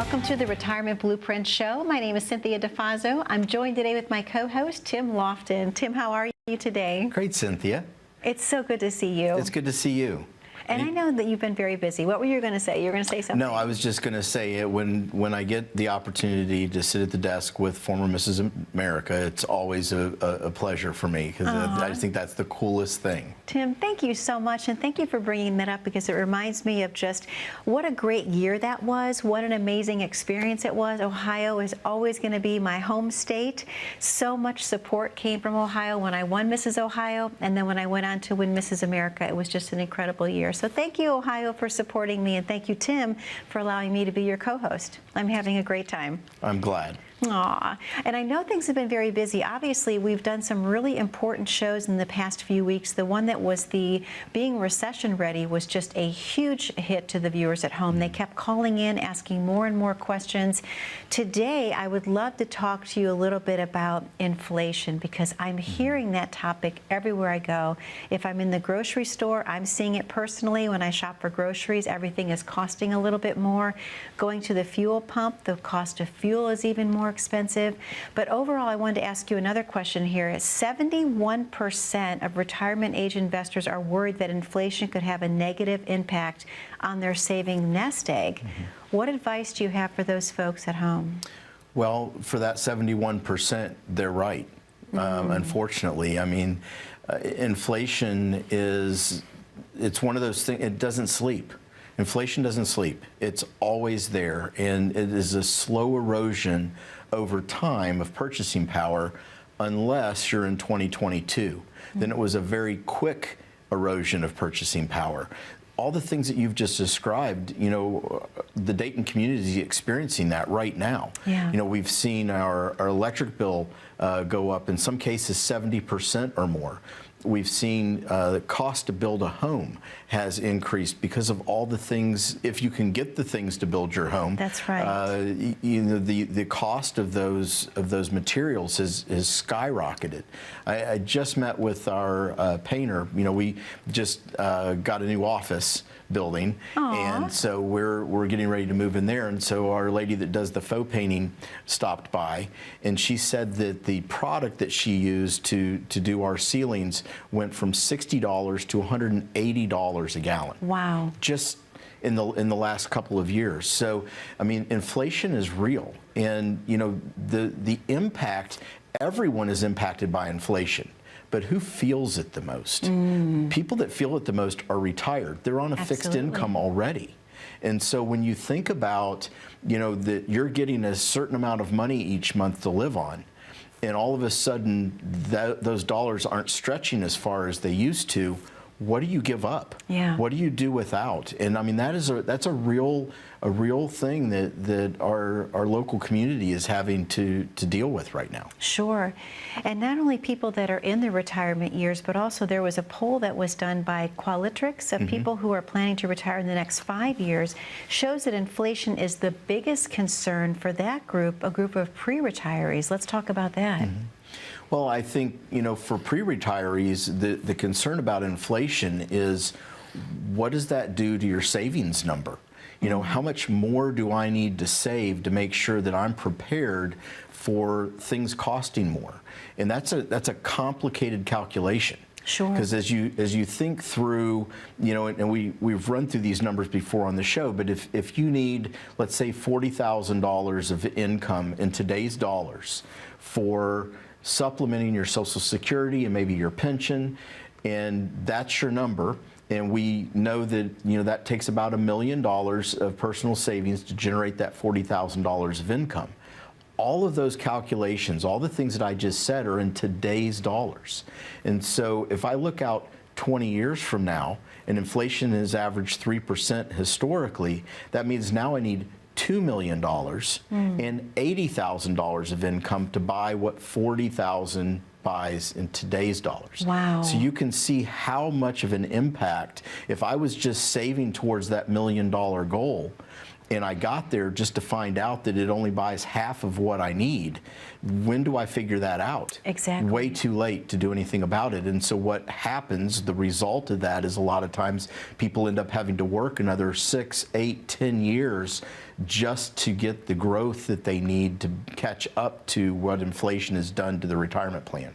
welcome to the Retirement Blueprint Show. My name is Cynthia DeFazio. I'm joined today with my co-host, Tim Lofton. Tim, how are you today? Great, Cynthia. It's so good to see you. It's good to see you. And I know that you've been very busy. What were you going to say? You were going to say something? No, I was just going to say when I get the opportunity to sit at the desk with former Mrs. America, it's always a pleasure for me because I just think that's the coolest thing. Tim, thank you so much, and thank you for bringing that up because it reminds me of just what a great year that was, what an amazing experience it was. Ohio is always going to be my home state. So much support came from Ohio when I won Mrs. Ohio, and then when I went on to win Mrs. America, it was just an incredible year. So thank you, Ohio, for supporting me, and thank you, Tim, for allowing me to be your co-host. I'm having a great time. I'm glad. Aw, and I know things have been very busy. Obviously, we've done some really important shows in the past few weeks. The one that was the Being Recession Ready was just a huge hit to the viewers at home. They kept calling in, asking more and more questions. Today, I would love to talk to you a little bit about inflation because I'm hearing that topic everywhere I go. If I'm in the grocery store, I'm seeing it personally. When I shop for groceries, everything is costing a little bit more. Going to the fuel pump, the cost of fuel is even more expensive. But overall, I wanted to ask you another question here. 71% of retirement age investors are worried that inflation could have a negative impact on their saving nest egg. What advice do you have for those folks at home? Well, for that 71%, they're right. Unfortunately, I mean, inflation it's one of those things, it doesn't sleep. Inflation doesn't sleep. It's always there, and it is a slow erosion over time of purchasing power unless you're in 2022. Then it was a very quick erosion of purchasing power. All the things that you've just described, you know, the Dayton community is experiencing that right now. Yeah. You know, we've seen our electric bill go up, in some cases 70% or more. We've seen the cost to build a home has increased because of all the things, if you can get the things to build your home. That's right. You know, the cost of those materials has skyrocketed. I just met with our painter. You know, we just got a new office building. Aww. And so we're getting ready to move in there, and so our lady that does the faux painting stopped by, and she said that the product that she used to do our ceilings went from $60 to $180 a gallon. Wow. Just in the last couple of years. So I mean, inflation is real, and you know, the impact, everyone is impacted by inflation. But who feels it the most? People that feel it the most are retired. They're on a fixed income already. And so when you think about, you know, that you're getting a certain amount of money each month to live on, and all of a sudden those dollars aren't stretching as far as they used to, what do you give up? Yeah. What do you do without? And I mean, that's a real thing that our local community is having to deal with right now. Sure. And not only people that are in the retirement years, but also there was a poll that was done by Qualitrix of people who are planning to retire in the next 5 years, shows that inflation is the biggest concern for that group, a group of pre-retirees. Let's talk about that. Well, I think, you know, for pre-retirees, the concern about inflation is, what does that do to your savings number? You know, how much more do I need to save to make sure that I'm prepared for things costing more? And that's a complicated calculation. Sure. Because as you think through, you know, and we've run through these numbers before on the show, but if you need, let's say, $40,000 of income in today's dollars for supplementing your Social Security and maybe your pension, and that's your number, and we know that, you know, that takes about $1 million of personal savings to generate that $40,000 of income. All of those calculations, all the things that I just said, are in today's dollars. And so if I look out 20 years from now, and inflation has averaged 3% historically, that means now I need $2 million and $80,000 of income to buy what $40,000 buys in today's dollars. Wow. So you can see how much of an impact, if I was just saving towards that $1 million goal, and I got there just to find out that it only buys half of what I need. When do I figure that out? Exactly. Way too late to do anything about it. And so what happens, the result of that is a lot of times people end up having to work another 6, 8, 10 years just to get the growth that they need to catch up to what inflation has done to the retirement plan.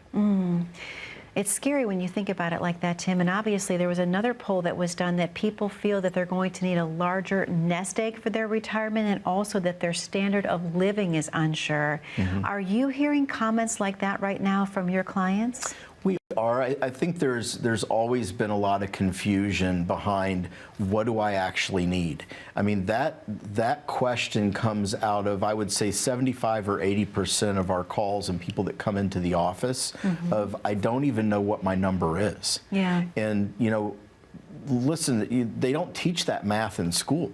It's scary when you think about it like that, Tim. And obviously there was another poll that was done that people feel that they're going to need a larger nest egg for their retirement, and also that their standard of living is unsure. Are you hearing comments like that right now from your clients? We are. I think there's always been a lot of confusion behind what do I actually need. I mean, that question comes out of, I would say, 75 or 80% of our calls and people that come into the office of, I don't even know what my number is. Yeah. And, you know, listen, they don't teach that math in school.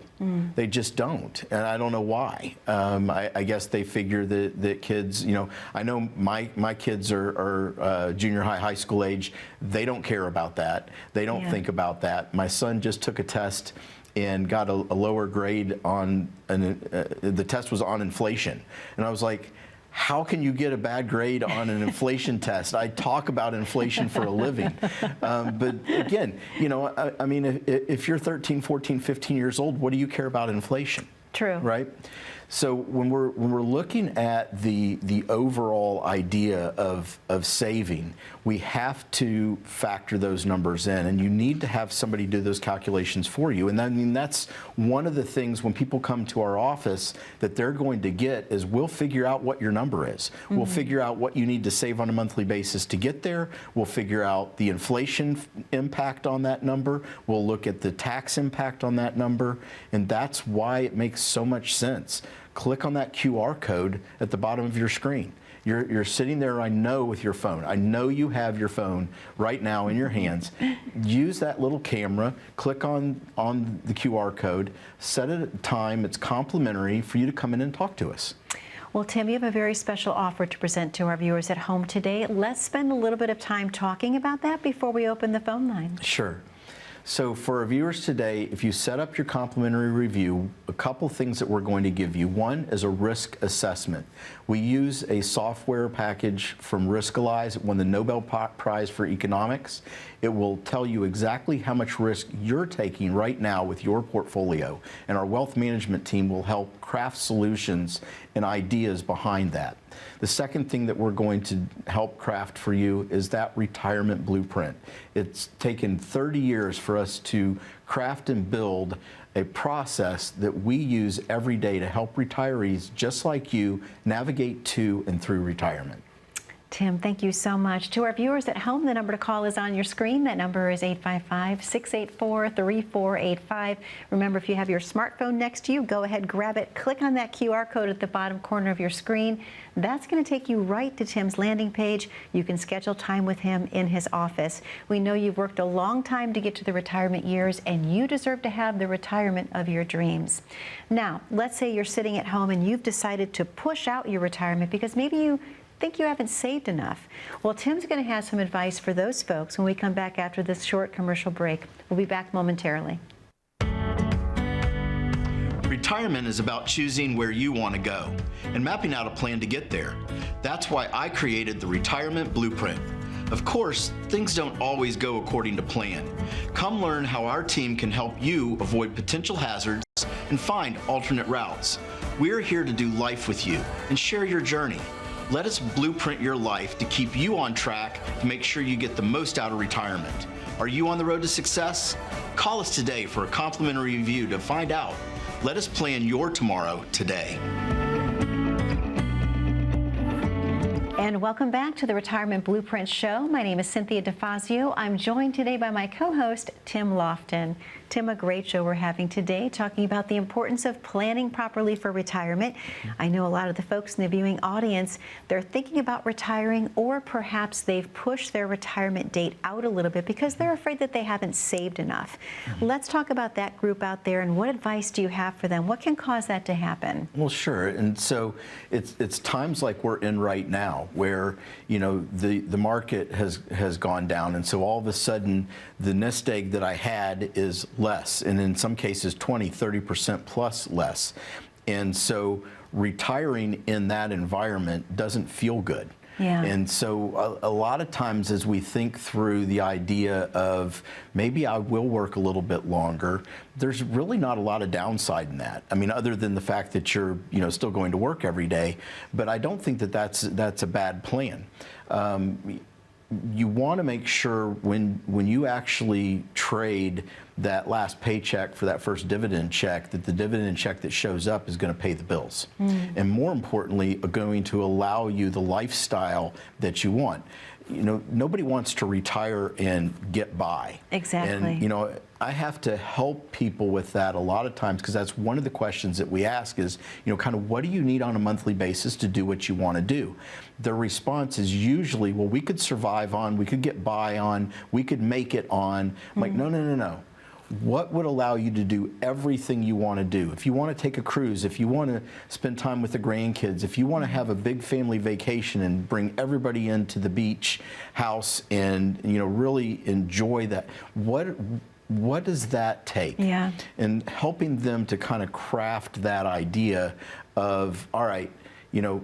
They just don't, and I don't know why. I guess they figure that kids, you know, I know my kids are junior high school age. They don't care about that. They don't think about that. My son just took a test and got a lower grade on, the test was on inflation. And I was like, how can you get a bad grade on an inflation test? I talk about inflation for a living. But again, you know, I mean, if you're 13, 14, 15 years old, what do you care about inflation? True. Right? So when we're looking at the overall idea of saving, we have to factor those numbers in, and you need to have somebody do those calculations for you. And I mean, that's one of the things when people come to our office that they're going to get is we'll figure out what your number is. We'll figure out what you need to save on a monthly basis to get there. We'll figure out the inflation impact on that number. We'll look at the tax impact on that number, and that's why it makes so much sense. Click on that QR code at the bottom of your screen. You're sitting there, I know, with your phone. I know you have your phone right now in your hands. Use that little camera, click on the QR code, set it at a time. It's complimentary for you to come in and talk to us. Well, Tim, you have a very special offer to present to our viewers at home today. Let's spend a little bit of time talking about that before we open the phone line. Sure. So for our viewers today, if you set up your complimentary review, a couple things that we're going to give you. One is a risk assessment. We use a software package from Riskalyze. It won the Nobel Prize for Economics. It will tell you exactly how much risk you're taking right now with your portfolio. And our wealth management team will help craft solutions and ideas behind that. The second thing that we're going to help craft for you is that retirement blueprint. It's taken 30 years for us to craft and build a process that we use every day to help retirees just like you navigate to and through retirement. Tim, thank you so much. To our viewers at home, the number to call is on your screen. That number is 855-684-3485. Remember, if you have your smartphone next to you, go ahead, grab it, click on that QR code at the bottom corner of your screen. That's going to take you right to Tim's landing page. You can schedule time with him in his office. We know you've worked a long time to get to the retirement years, and you deserve to have the retirement of your dreams. Now, let's say you're sitting at home and you've decided to push out your retirement because maybe you think you haven't saved enough. Well, Tim's going to have some advice for those folks when we come back after this short commercial break. We'll be back momentarily. Retirement is about choosing where you want to go and mapping out a plan to get there. That's why I created the Retirement Blueprint. Of course, things don't always go according to plan. Come learn how our team can help you avoid potential hazards and find alternate routes. We're here to do life with you and share your journey. Let us blueprint your life to keep you on track to make sure you get the most out of retirement. Are you on the road to success? Call us today for a complimentary review to find out. Let us plan your tomorrow today. And welcome back to the Retirement Blueprint Show. My name is Cynthia DeFazio. I'm joined today by my co-host, Tim Lofton. Tim, a great show we're having today, talking about the importance of planning properly for retirement. I know a lot of the folks in the viewing audience, they're thinking about retiring, or perhaps they've pushed their retirement date out a little bit because they're afraid that they haven't saved enough. Let's talk about that group out there, and what advice do you have for them? What can cause that to happen? Well, sure. And so it's times like we're in right now where where, the market has gone down, and so all of a sudden the nest egg that I had is less, and in some cases 20-30% plus less. And so retiring in that environment doesn't feel good. Yeah. And so a lot of times as we think through the idea of maybe I will work a little bit longer, there's really not a lot of downside in that. I mean, other than the fact that you're still going to work every day, but I don't think that that's a bad plan. You want to make sure when you actually trade that last paycheck for that first dividend check, that the dividend check that shows up is going to pay the bills. And more importantly, are going to allow you the lifestyle that you want. Nobody wants to retire and get by. Exactly. And, I have to help people with that a lot of times, because that's one of the questions that we ask is, kind of what do you need on a monthly basis to do what you want to do? The response is usually, well, we could survive on, we could get by on, we could make it on. I'm like, no. What would allow you to do everything you want to do? If you want to take a cruise, if you want to spend time with the grandkids, if you want to have a big family vacation and bring everybody into the beach house and really enjoy that, what does that take? Yeah. And helping them to kind of craft that idea of, all right,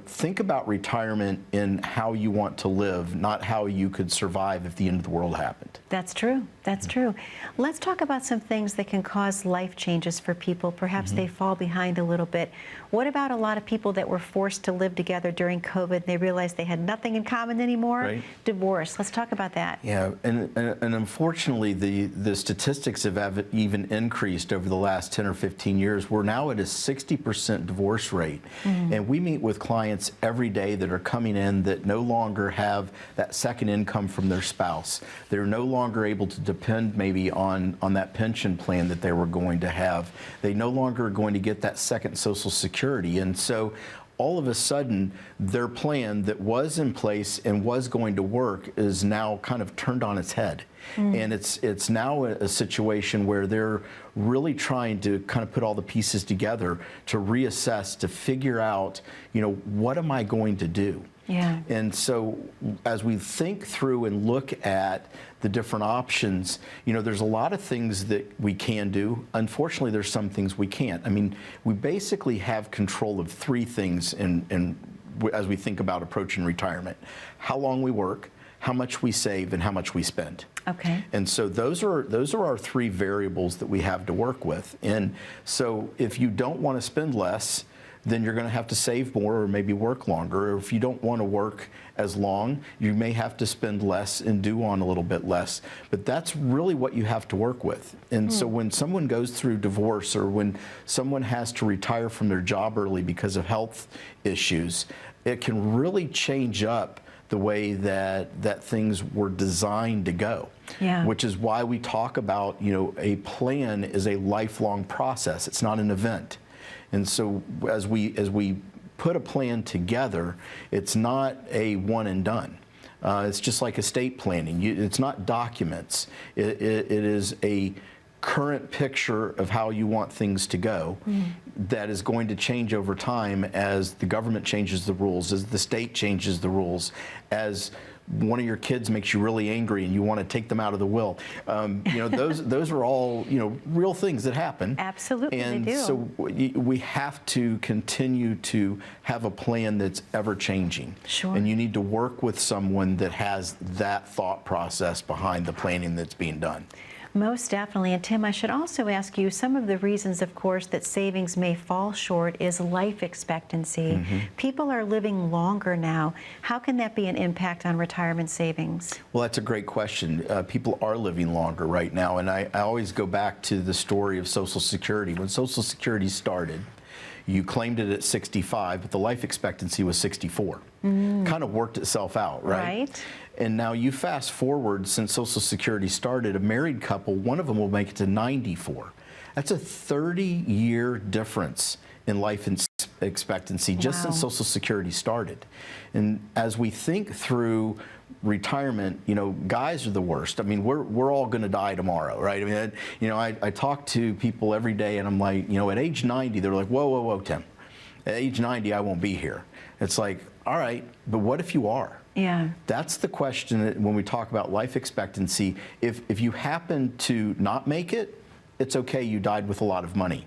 think about retirement in how you want to live, not how you could survive if the end of the world happened. That's true. That's true. Let's talk about some things that can cause life changes for people. Perhaps they fall behind a little bit. What about a lot of people that were forced to live together during COVID and they realized they had nothing in common anymore? Right. Divorce. Let's talk about that. Yeah, and unfortunately, the statistics have even increased over the last 10 or 15 years. We're now at a 60% divorce rate. And we meet with clients every day that are coming in that no longer have that second income from their spouse. They're no longer able to depend maybe on that pension plan that they were going to have. They no longer are going to get that second Social Security. And so all of a sudden, their plan that was in place and was going to work is now kind of turned on its head. And it's now a situation where they're really trying to kind of put all the pieces together to reassess, to figure out, what am I going to do? Yeah. And so as we think through and look at the different options, there's a lot of things that we can do. Unfortunately, there's some things we can't. I mean, we basically have control of three things as we think about approaching retirement: how long we work, how much we save, and how much we spend. Okay. And so those are our three variables that we have to work with. And so if you don't want to spend less, then you're going to have to save more or maybe work longer. Or if you don't want to work as long, you may have to spend less and do on a little bit less. But that's really what you have to work with. And so when someone goes through divorce, or when someone has to retire from their job early because of health issues, it can really change up the way that things were designed to go. Yeah. Which is why we talk about, a plan is a lifelong process. It's not an event. And so as we put a plan together, it's not a one and done. It's just like estate planning. It's not documents. It is a current picture of how you want things to go that is going to change over time as the government changes the rules, as the state changes the rules, as one of your kids makes you really angry and you want to take them out of the will. Those are all real things that happen. Absolutely, and they do. So we have to continue to have a plan that's ever changing. Sure. And you need to work with someone that has that thought process behind the planning that's being done. Most definitely. And Tim, I should also ask you, some of the reasons, of course, that savings may fall short is life expectancy. People are living longer now. How can that be an impact on retirement savings? Well, that's a great question. People are living longer right now. And I always go back to the story of Social Security. When Social Security started, you claimed it at 65, but the life expectancy was 64. Kind of worked itself out, right? Right. And now you fast forward since Social Security started, a married couple, one of them will make it to 94. That's a 30-year difference in life expectancy just since Social Security started. And as we think through retirement, guys are the worst. I mean, we're all going to die tomorrow, right? I mean, I talk to people every day, and I'm like, at age 90, they're like, whoa, Tim. At age 90, I won't be here. It's like, all right, but what if you are? Yeah. That's the question that when we talk about life expectancy. If you happen to not make it, it's okay, you died with a lot of money.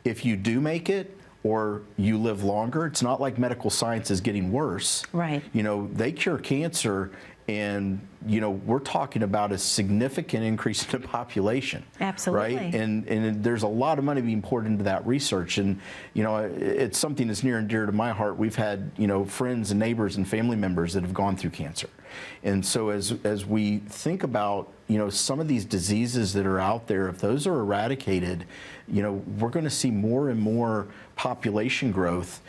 If you do make it, or you live longer, it's not like medical science is getting worse. Right. You know, they cure cancer, and you know, we're talking about a significant increase in the population. Absolutely. Right? And there's a lot of money being poured into that research, and you know, it's something that's near and dear to my heart. We've had, you know, friends and neighbors and family members that have gone through cancer. And so as we think about, you know, some of these diseases that are out there, if those are eradicated, you know, we're going to see more and more population growth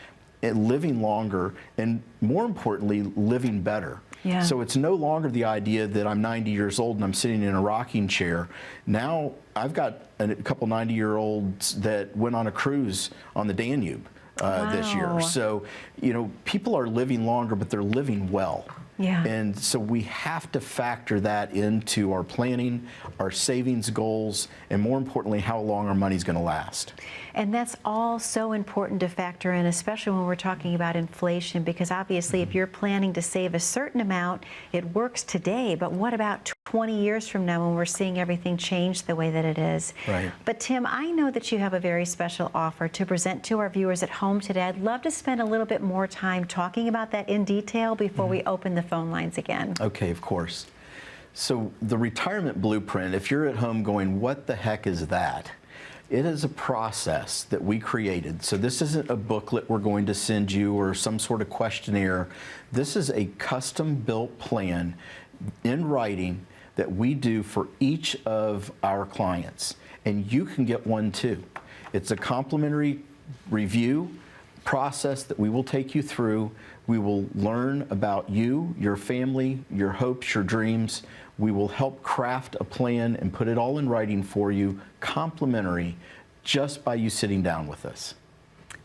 and living longer, and more importantly, living better. Yeah. So it's no longer the idea that I'm 90 years old and I'm sitting in a rocking chair. Now I've got a couple 90-year-olds that went on a cruise on the Danube this year. Wow. So, you know, people are living longer, but they're living well. Yeah. And so we have to factor that into our planning, our savings goals, and more importantly, how long our money's going to last. And that's all so important to factor in, especially when we're talking about inflation, because obviously if you're planning to save a certain amount, it works today, but what about 20 years from now when we're seeing everything change the way that it is? Right. But Tim, I know that you have a very special offer to present to our viewers at home today. I'd love to spend a little bit more time talking about that in detail before we open the phone lines again. Okay, of course. So the retirement blueprint, if you're at home going, what the heck is that? It is a process that we created. So this isn't a booklet we're going to send you or some sort of questionnaire. This is a custom-built plan in writing that we do for each of our clients. And you can get one too. It's a complimentary review process that we will take you through. We will learn about you, your family, your hopes, your dreams. We will help craft a plan and put it all in writing for you, complimentary, just by you sitting down with us.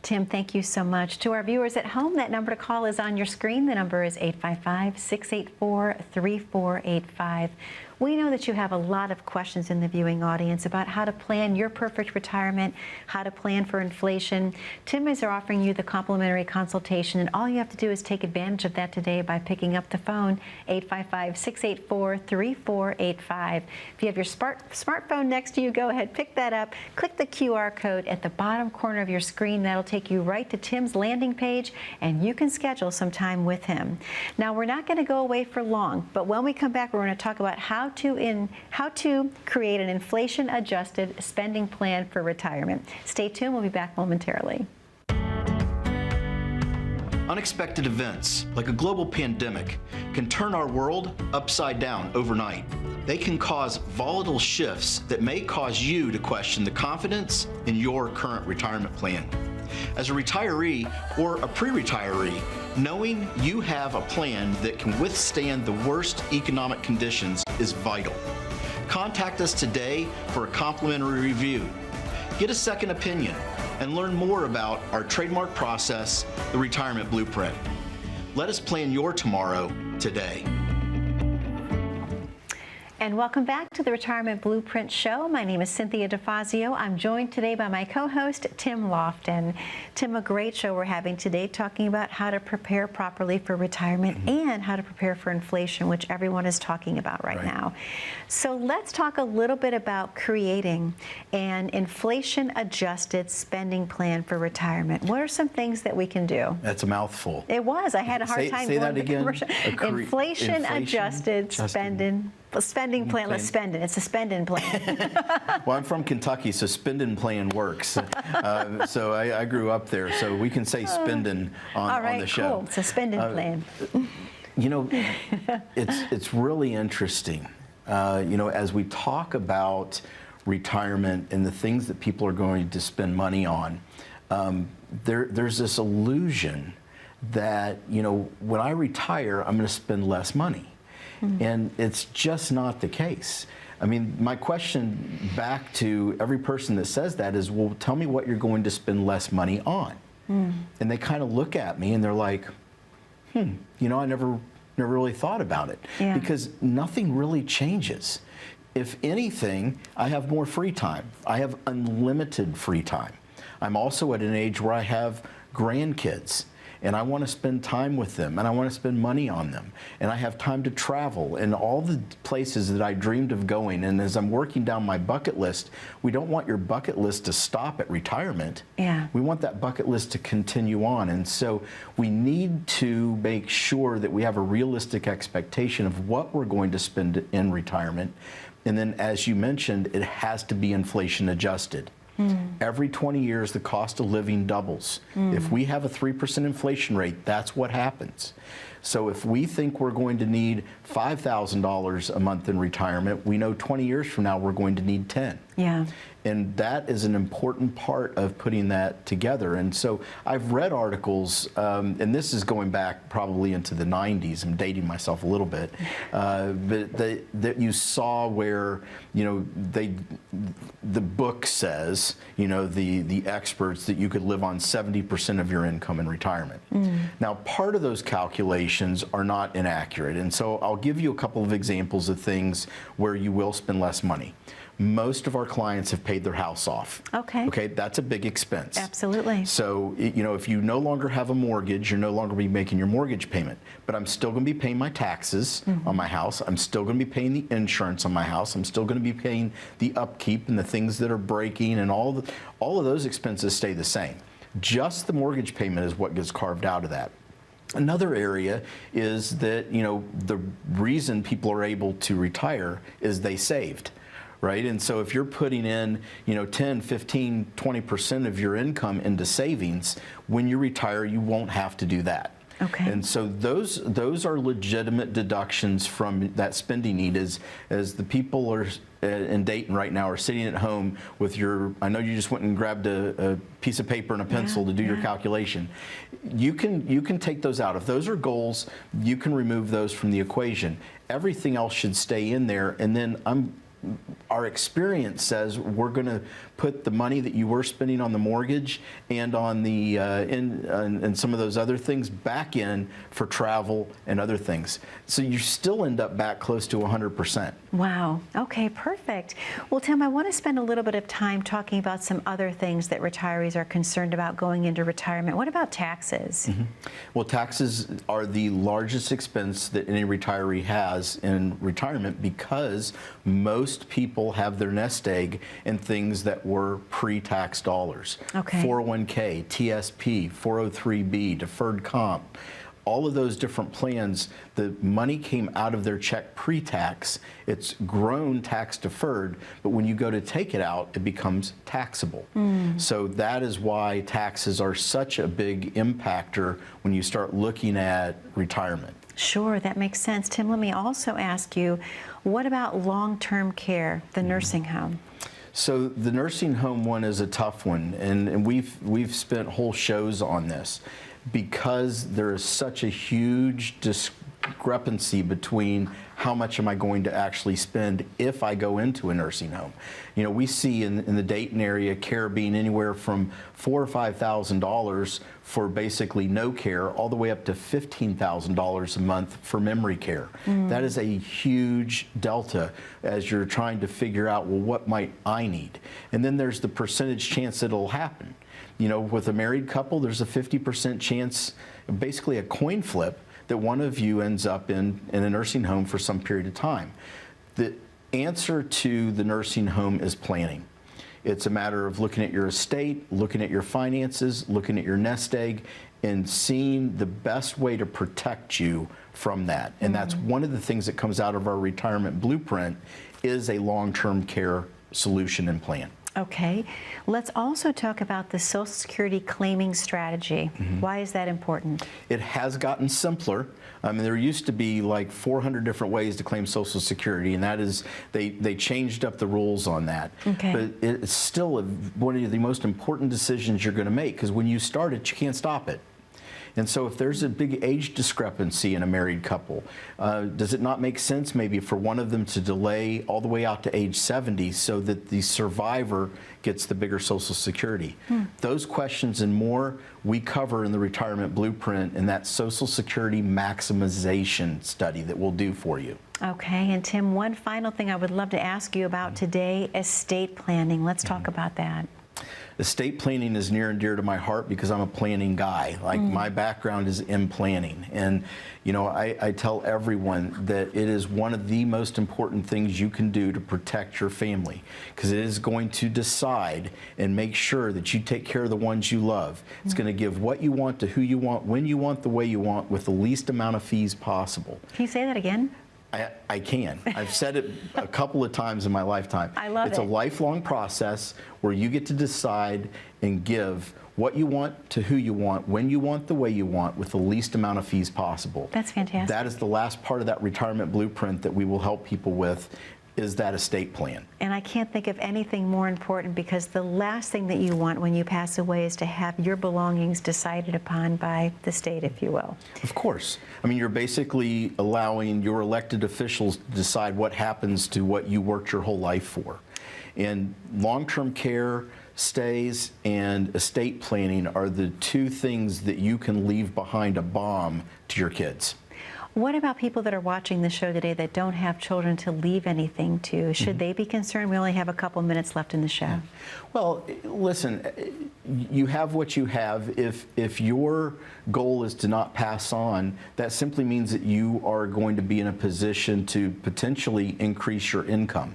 Tim, thank you so much. To our viewers at home, that number to call is on your screen. The number is 855-684-3485. We know that you have a lot of questions in the viewing audience about how to plan your perfect retirement, how to plan for inflation. Tim is offering you the complimentary consultation, and all you have to do is take advantage of that today by picking up the phone, 855-684-3485. If you have your smartphone next to you, go ahead, pick that up, click the QR code at the bottom corner of your screen. That'll take you right to Tim's landing page, and you can schedule some time with him. Now, we're not going to go away for long, but when we come back, we're going to talk about how to create an inflation-adjusted spending plan for retirement. Stay tuned. We'll be back momentarily. Unexpected events, like a global pandemic, can turn our world upside down overnight. They can cause volatile shifts that may cause you to question the confidence in your current retirement plan. As a retiree or a pre-retiree, knowing you have a plan that can withstand the worst economic conditions is vital. Contact us today for a complimentary review. Get a second opinion and learn more about our trademark process, the Retirement Blueprint. Let us plan your tomorrow today. And welcome back to the Retirement Blueprint Show. My name is Cynthia DeFazio. I'm joined today by my co-host, Tim Lofton. Tim, a great show we're having today, talking about how to prepare properly for retirement and how to prepare for inflation, which everyone is talking about right now. So let's talk a little bit about creating an inflation-adjusted spending plan for retirement. What are some things that we can do? That's a mouthful. It was. I had a hard time say going that to the again. commercial. Inflation-adjusted spending plan. Let's spend it. It's a spending plan. Well, I'm from Kentucky, so spending plan works. So I grew up there, so we can say spending on the show. Cool. It's a spending plan. You know, it's really interesting. You know, as we talk about retirement and the things that people are going to spend money on, there's this illusion that, you know, when I retire, I'm going to spend less money. And it's just not the case. I mean, my question back to every person that says that is, well, tell me what you're going to spend less money on. And they kind of look at me and they're like, you know, I never really thought about it. Yeah. Because nothing really changes. If anything, I have more free time. I have unlimited free time. I'm also at an age where I have grandkids, and I want to spend time with them, and I want to spend money on them, and I have time to travel and all the places that I dreamed of going. And as I'm working down my bucket list, we don't want your bucket list to stop at retirement. Yeah. We want that bucket list to continue on. And so we need to make sure that we have a realistic expectation of what we're going to spend in retirement. And then, as you mentioned, it has to be inflation adjusted. Every 20 years, the cost of living doubles. If we have a 3% inflation rate, that's what happens. So if we think we're going to need $5,000 a month in retirement, we know 20 years from now we're going to need 10. Yeah. And that is an important part of putting that together. And so I've read articles, and this is going back probably into the 90s. I'm dating myself a little bit, but that you saw where, you know, the book says, you know, the experts, that you could live on 70% of your income in retirement. Now, part of those calculations are not inaccurate. And so I'll give you a couple of examples of things where you will spend less money. Most of our clients have paid their house off. Okay. Okay, that's a big expense. Absolutely. So, you know, if you no longer have a mortgage, you're no longer be making your mortgage payment. But I'm still going to be paying my taxes on my house. I'm still going to be paying the insurance on my house. I'm still going to be paying the upkeep and the things that are breaking, and all of those expenses stay the same. Just the mortgage payment is what gets carved out of that. Another area is that, you know, the reason people are able to retire is they saved. Right? And so if you're putting in, you know, 10, 15, 20% of your income into savings, when you retire, you won't have to do that. Okay. And so those are legitimate deductions from that spending need. As the people are in Dayton right now are sitting at home with your, I know you just went and grabbed a piece of paper and a pencil to do your calculation. You can take those out. If those are goals, you can remove those from the equation. Everything else should stay in there. And then our experience says we're going to put the money that you were spending on the mortgage and on the and some of those other things back in for travel and other things. So you still end up back close to 100%. Wow. Okay, perfect. Well, Tim, I want to spend a little bit of time talking about some other things that retirees are concerned about going into retirement. What about taxes? Well, taxes are the largest expense that any retiree has in retirement, because most people have their nest egg in things that were pre-tax dollars. Okay. 401k, TSP, 403b, deferred comp. All of those different plans, the money came out of their check pre-tax. It's grown tax deferred, but when you go to take it out, it becomes taxable. So that is why taxes are such a big impactor when you start looking at retirement. Sure, that makes sense. Tim, let me also ask you, what about long-term care, the nursing home? So the nursing home one is a tough one, and we've spent whole shows on this, because there is such a huge discrepancy between how much am I going to actually spend if I go into a nursing home. You know, we see in the Dayton area care being anywhere from $4,000 or $5,000 for basically no care, all the way up to $15,000 a month for memory care. That is a huge delta as you're trying to figure out, well, what might I need? And then there's the percentage chance that it'll happen. You know, with a married couple, there's a 50% chance, basically a coin flip, that one of you ends up in a nursing home for some period of time. The answer to the nursing home is planning. It's a matter of looking at your estate, looking at your finances, looking at your nest egg, and seeing the best way to protect you from that. And that's one of the things that comes out of our retirement blueprint, is a long-term care solution and plan. Okay. Let's also talk about the Social Security claiming strategy. Why is that important? It has gotten simpler. I mean, there used to be like 400 different ways to claim Social Security, and that is, they changed up the rules on that. Okay. But it's still one of the most important decisions you're going to make, because when you start it, you can't stop it. And so if there's a big age discrepancy in a married couple, does it not make sense maybe for one of them to delay all the way out to age 70 so that the survivor gets the bigger Social Security? Those questions and more we cover in the retirement blueprint and that Social Security maximization study that we'll do for you. Okay, and Tim, one final thing I would love to ask you about today, estate planning. Let's talk about that. estate planning is near and dear to my heart because I'm a planning guy. Like my background is in planning. And, you know, I tell everyone that it is one of the most important things you can do to protect your family, because it is going to decide and make sure that you take care of the ones you love. It's going to give what you want to who you want, when you want, the way you want, with the least amount of fees possible. Can you say that again? I can. I've said it a couple of times in my lifetime. I love it. It's a lifelong process where you get to decide and give what you want to who you want, when you want, the way you want, with the least amount of fees possible. That's fantastic. That is the last part of that retirement blueprint that we will help people with, is that estate plan. And I can't think of anything more important, because the last thing that you want when you pass away is to have your belongings decided upon by the state, if you will. Of course. I mean, you're basically allowing your elected officials to decide what happens to what you worked your whole life for. And long-term care, stays, and estate planning are the two things that you can leave behind a bomb to your kids. What about people that are watching the show today that don't have children to leave anything to? Should they be concerned? We only have a couple minutes left in the show. Well, listen, you have what you have. If your goal is to not pass on, that simply means that you are going to be in a position to potentially increase your income,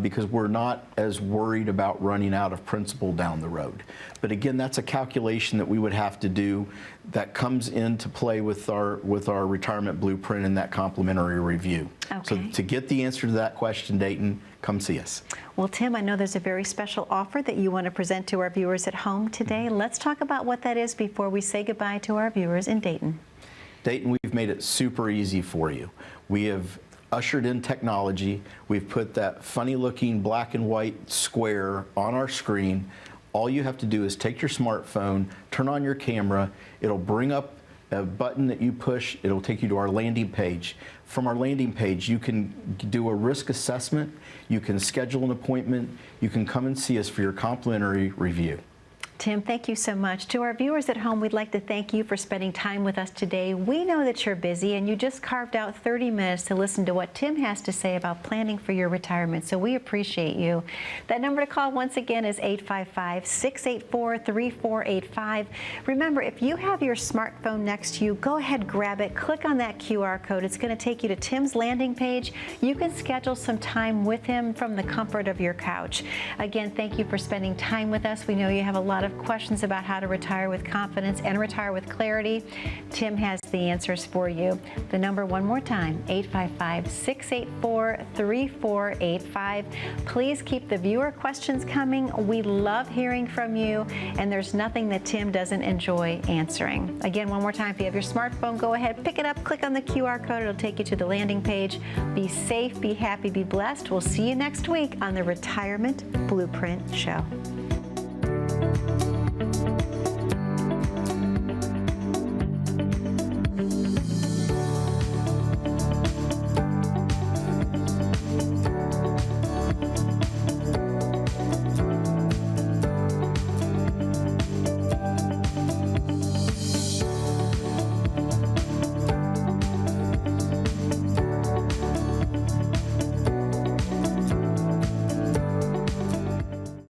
because we're not as worried about running out of principal down the road. But again, that's a calculation that we would have to do that comes into play with our retirement blueprint and that complimentary review. Okay. So to get the answer to that question, Dayton, come see us. Well, Tim, I know there's a very special offer that you want to present to our viewers at home today. Let's talk about what that is before we say goodbye to our viewers in Dayton. Dayton, we've made it super easy for you. We have ushered in technology. We've put that funny-looking black and white square on our screen. All you have to do is take your smartphone, turn on your camera. It'll bring up a button that you push. It'll take you to our landing page. From our landing page, you can do a risk assessment. You can schedule an appointment. You can come and see us for your complimentary review. Tim, thank you so much. To our viewers at home, we'd like to thank you for spending time with us today. We know that you're busy, and you just carved out 30 minutes to listen to what Tim has to say about planning for your retirement, so we appreciate you. That number to call once again is 855-684-3485. Remember, if you have your smartphone next to you, go ahead, grab it, click on that QR code. It's going to take you to Tim's landing page. You can schedule some time with him from the comfort of your couch. Again, thank you for spending time with us. We know you have a lot of questions about how to retire with confidence and retire with clarity. Tim has the answers for you. The number one more time, 855-684-3485. Please keep the viewer questions coming. We love hearing from you, and there's nothing that Tim doesn't enjoy answering. Again, one more time, if you have your smartphone, go ahead, pick it up, click on the QR code. It'll take you to the landing page. Be safe, be happy, be blessed. We'll see you next week on the Retirement Blueprint Show.